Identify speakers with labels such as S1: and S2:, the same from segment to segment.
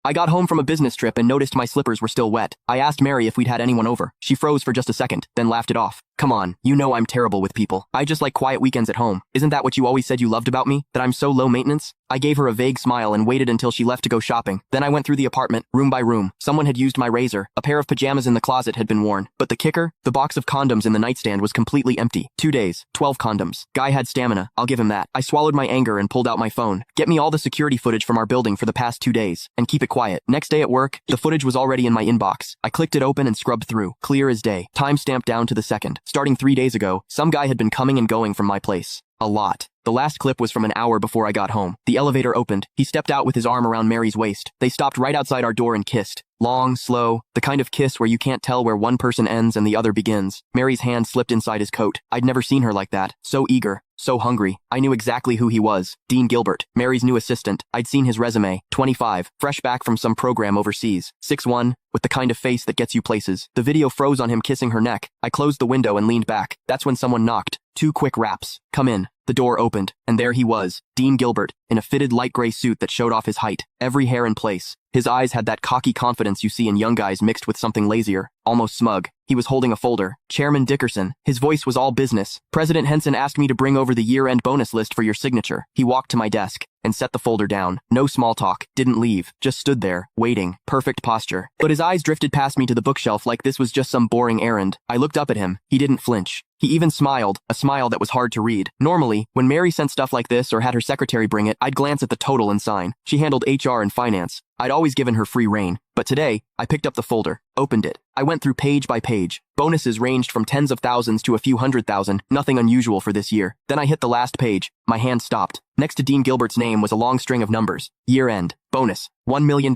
S1: I got home from a business trip and noticed my slippers were still wet. I asked Mary if we'd had anyone over. She froze for just a second, then laughed it off. Come on, you know I'm terrible with people. I just like quiet weekends at home. Isn't that what you always said you loved about me? That I'm so low maintenance? I gave her a vague smile and waited until she left to go shopping. Then I went through the apartment, room by room. Someone had used my razor. A pair of pajamas in the closet had been worn. But the kicker? The box of condoms in the nightstand was completely empty. 2 days, 12 condoms. Guy had stamina, I'll give him that. I swallowed my anger and pulled out my phone. Get me all the security footage from our building for the past 2 days. And keep it quiet. Next day at work, the footage was already in my inbox. I clicked it open and scrubbed through. Clear as day. Time stamped down to the second. Starting 3 days ago, some guy had been coming and going from my place. A lot. The last clip was from an hour before I got home. The elevator opened. He stepped out with his arm around Mary's waist. They stopped right outside our door and kissed. Long, slow, the kind of kiss where you can't tell where one person ends and the other begins. Mary's hand slipped inside his coat. I'd never seen her like that. So eager. So hungry. I knew exactly who he was. Dean Gilbert, Mary's new assistant. I'd seen his resume. 25, fresh back from some program overseas. 6'1", with the kind of face that gets you places. The video froze on him kissing her neck. I closed the window and leaned back. That's when someone knocked. 2 quick raps. Come in. The door opened, and there he was, Dean Gilbert, in a fitted light gray suit that showed off his height, every hair in place. His eyes had that cocky confidence you see in young guys mixed with something lazier, almost smug. He was holding a folder. Chairman Dickerson. His voice was all business. President Henson asked me to bring over the year-end bonus list for your signature. He walked to my desk and set the folder down. No small talk. Didn't leave. Just stood there, waiting. Perfect posture. But his eyes drifted past me to the bookshelf like this was just some boring errand. I looked up at him. He didn't flinch. He even smiled, a smile that was hard to read. Normally, when Mary sent stuff like this or had her secretary bring it, I'd glance at the total and sign. She handled HR and finance. I'd always given her free rein. But today, I picked up the folder, opened it. I went through page by page. Bonuses ranged from tens of thousands to a few $100,000, nothing unusual for this year. Then I hit the last page. My hand stopped. Next to Dean Gilbert's name was a long string of numbers. Year-end. Bonus. $1 million.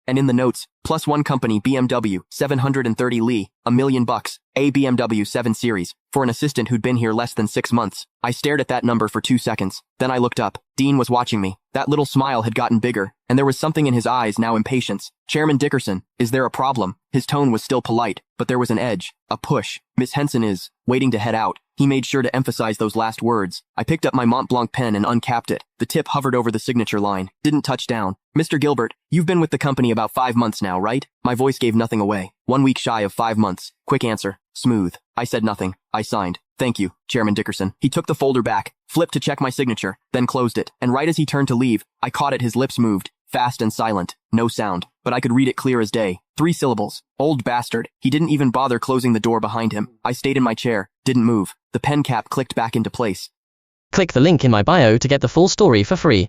S1: And in the notes, plus one company BMW, 730 Li, $1 million. A BMW 7 Series, for an assistant who'd been here less than 6 months. I stared at that number for 2 seconds. Then I looked up. Dean was watching me. That little smile had gotten bigger, and there was something in his eyes, now impatience. Chairman Dickerson, is there a problem? His tone was still polite, but there was an edge, a push. Miss Henson is waiting to head out. He made sure to emphasize those last words. I picked up my Mont Blanc pen and uncapped it. The tip hovered over the signature line. Didn't touch down. Mr. Gilbert, you've been with the company about 5 months now, right? My voice gave nothing away. 1 week shy of 5 months. Quick answer. Smooth. I said nothing. I signed. Thank you, Chairman Dickerson. He took the folder back, flipped to check my signature, then closed it. And right as he turned to leave, I caught it. His lips moved. Fast and silent. No sound. But I could read it clear as day. 3 syllables. Old bastard. He didn't even bother closing the door behind him. I stayed in my chair. Didn't move. The pen cap clicked back into place.
S2: Click the link in my bio to get the full story for free.